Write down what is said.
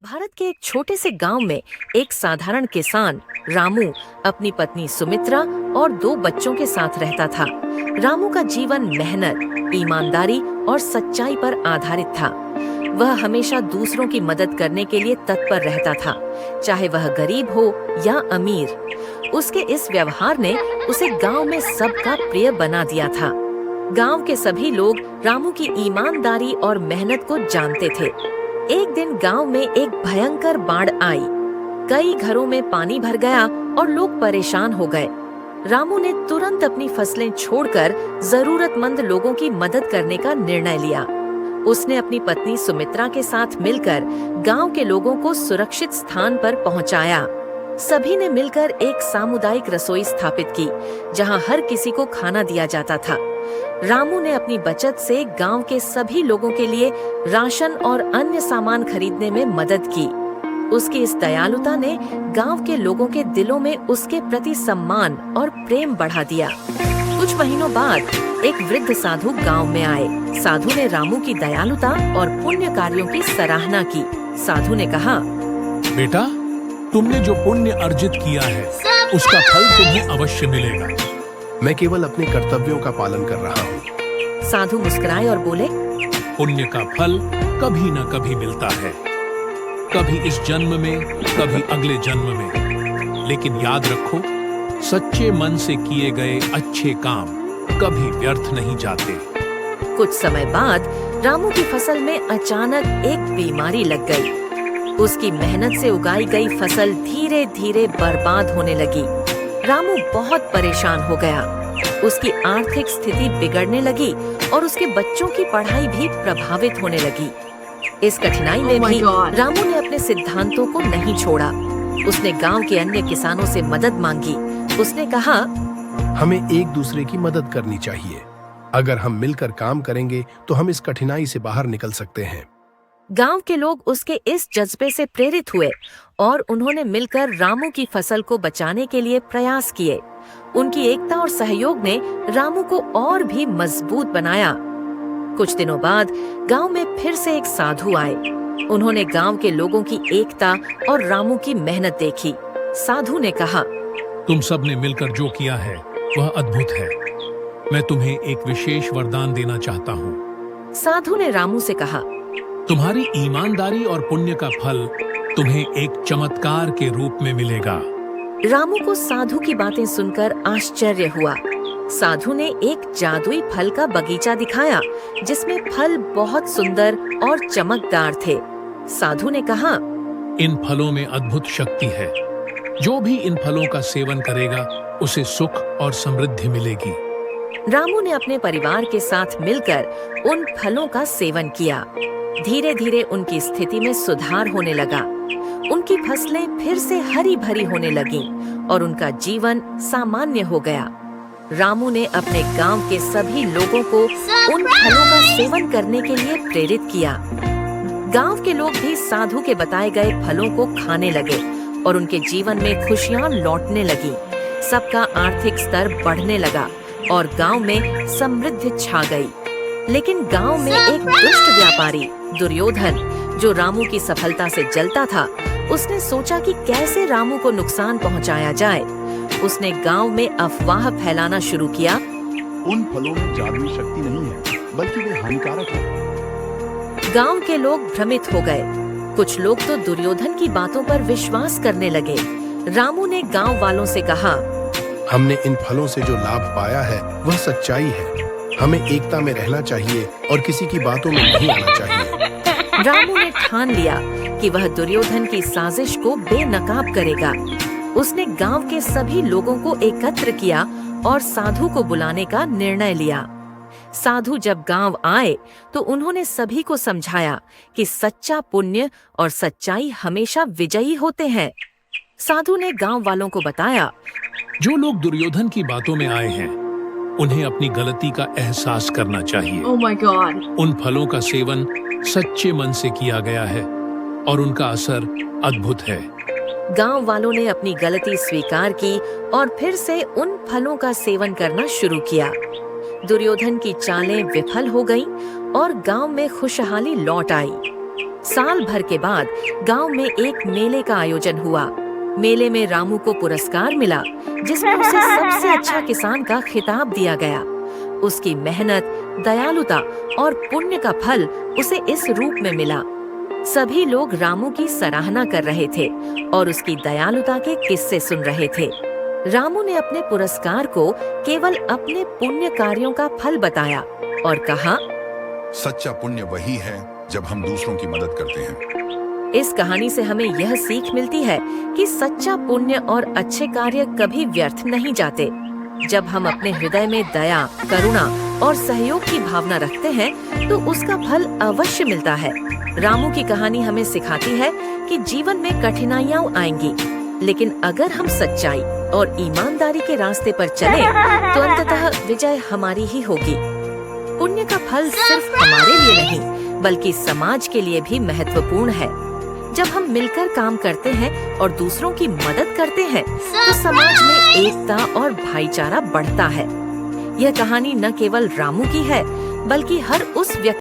भारत के एक छोटे से गांव में एक साधारण किसान रामू अपनी पत्नी सुमित्रा और दो बच्चों के साथ रहता था। रामू का जीवन मेहनत, ईमानदारी और सच्चाई पर आधारित था। वह हमेशा दूसरों की मदद करने के लिए तत्पर रहता था, चाहे वह गरीब हो या अमीर। उसके इस व्यवहार ने उसे गांव में सबका प्रिय बना दिया था। गांव के सभी लोग रामू की ईमानदारी और मेहनत को जानते थे। एक दिन गांव में एक भयंकर बाढ़ आई। कई घरों में पानी भर गया और लोग परेशान हो गए। रामू ने तुरंत अपनी फसलें छोड़कर जरूरतमंद लोगों की मदद करने का निर्णय लिया। उसने अपनी पत्नी सुमित्रा के साथ मिलकर गांव के लोगों को सुरक्षित स्थान पर पहुंचाया। सभी ने मिलकर एक सामुदायिक रसोई स्थापित की, जहां हर किसी को खाना दिया जाता था। रामू ने अपनी बचत से गांव के सभी लोगों के लिए राशन और अन्य सामान खरीदने में मदद की। उसकी इस दयालुता ने गांव के लोगों के दिलों में उसके प्रति सम्मान और प्रेम बढ़ा दिया। कुछ महीनों बाद एक वृद्ध साधु गांव में आए। साधु ने रामू की दयालुता और पुण्य कार्यों की सराहना की। साधु ने कहा, बेटा, तुमने जो पुण्य अर्जित किया है उसका फल तुम्हें अवश्य मिलेगा। मैं केवल अपने कर्तव्यों का पालन कर रहा हूँ। साधु मुस्कुराए और बोले, पुण्य का फल कभी न कभी मिलता है, कभी इस जन्म में, कभी अगले जन्म में। लेकिन याद रखो, सच्चे मन से किए गए अच्छे काम कभी व्यर्थ नहीं जाते। कुछ समय बाद रामू की फसल में अचानक एक बीमारी लग गई। उसकी मेहनत से उगाई गई फसल धीरे धीरे बर्बाद होने लगी। रामू बहुत परेशान हो गया। उसकी आर्थिक स्थिति बिगड़ने लगी और उसके बच्चों की पढ़ाई भी प्रभावित होने लगी। इस कठिनाई में भी रामू ने अपने सिद्धांतों को नहीं छोड़ा। उसने गांव के अन्य किसानों से मदद मांगी। उसने कहा, हमें एक दूसरे की मदद करनी चाहिए। अगर हम मिलकर काम करेंगे तो हम इस कठिनाई से बाहर निकल सकते हैं। गांव के लोग उसके इस जज्बे से प्रेरित हुए और उन्होंने मिलकर रामू की फसल को बचाने के लिए प्रयास किए। उनकी एकता और सहयोग ने रामू को और भी मजबूत बनाया। कुछ दिनों बाद गांव में फिर से एक साधु आए। उन्होंने गांव के लोगों की एकता और रामू की मेहनत देखी। साधु ने कहा, तुम सब ने मिलकर जो किया है वह अद्भुत है। मैं तुम्हें एक विशेष वरदान देना चाहता हूँ। साधु ने रामू से कहा, तुम्हारी ईमानदारी और पुण्य का फल तुम्हें एक चमत्कार के रूप में मिलेगा। रामू को साधु की बातें सुनकर आश्चर्य हुआ। साधु ने एक जादुई फल का बगीचा दिखाया, जिसमें फल बहुत सुंदर और चमकदार थे। साधु ने कहा, इन फलों में अद्भुत शक्ति है। जो भी इन फलों का सेवन करेगा उसे सुख और समृद्धि मिलेगी। रामू ने अपने परिवार के साथ मिलकर उन फलों का सेवन किया। धीरे धीरे उनकी स्थिति में सुधार होने लगा। उनकी फसलें फिर से हरी भरी होने लगीं और उनका जीवन सामान्य हो गया। रामू ने अपने गांव के सभी लोगों को उन फलों का सेवन करने के लिए प्रेरित किया। गांव के लोग भी साधु के बताए गए फलों को खाने लगे और उनके जीवन में खुशियां लौटने लगी। सबका आर्थिक स्तर बढ़ने लगा और गांव में समृद्धि छा गई। लेकिन गांव में एक दुष्ट व्यापारी दुर्योधन, जो रामू की सफलता से जलता था, उसने सोचा कि कैसे रामू को नुकसान पहुंचाया जाए। उसने गांव में अफवाह फैलाना शुरू किया। उन फलों में जादुई शक्ति नहीं है, बल्कि वे हानिकारक हैं। गांव के लोग भ्रमित हो गए। कुछ लोग तो दुर्योधन की बातों पर विश्वास करने लगे। रामू ने गांव वालों से कहा, हमने इन फलों से जो लाभ पाया है वह सच्चाई है। हमें एकता में रहना चाहिए और किसी की बातों में नहीं आना चाहिए। रामू ने ठान लिया कि वह दुर्योधन की साजिश को बेनकाब करेगा। उसने गांव के सभी लोगों को एकत्र किया और साधु को बुलाने का निर्णय लिया। साधु जब गांव आए तो उन्होंने सभी को समझाया कि सच्चा पुण्य और सच्चाई हमेशा विजयी होते हैं। साधु ने गांव वालों को बताया, जो लोग दुर्योधन की बातों में आए हैं उन्हें अपनी गलती का एहसास करना चाहिए। Oh my God! उन फलों का सेवन सच्चे मन से किया गया है और उनका असर अद्भुत है। गांव वालों ने अपनी गलती स्वीकार की और फिर से उन फलों का सेवन करना शुरू किया। दुर्योधन की चालें विफल हो गईं और गांव में खुशहाली लौट आई। साल भर के बाद गांव में एक मेले का आयोजन हुआ। मेले में रामू को पुरस्कार मिला, जिसमें उसे सबसे अच्छा किसान का खिताब दिया गया। उसकी मेहनत, दयालुता और पुण्य का फल उसे इस रूप में मिला। सभी लोग रामू की सराहना कर रहे थे और उसकी दयालुता के किस्से सुन रहे थे। रामू ने अपने पुरस्कार को केवल अपने पुण्य कार्यों का फल बताया और कहा, सच्चा पुण्य वही है जब हम दूसरों की मदद करते हैं। इस कहानी से हमें यह सीख मिलती है कि सच्चा पुण्य और अच्छे कार्य कभी व्यर्थ नहीं जाते। जब हम अपने हृदय में दया, करुणा और सहयोग की भावना रखते हैं तो उसका फल अवश्य मिलता है। रामू की कहानी हमें सिखाती है कि जीवन में कठिनाइयाँ आएंगी, लेकिन अगर हम सच्चाई और ईमानदारी के रास्ते पर चलें, तो अंततः विजय हमारी ही होगी। पुण्य का फल सिर्फ हमारे लिए नहीं, बल्कि समाज के लिए भी महत्वपूर्ण है। जब हम मिलकर काम करते हैं और दूसरों की मदद करते हैं, तो समाज में एकता और भाईचारा बढ़ता है। यह कहानी न केवल रामू की है, बल्कि हर उस व्यक्ति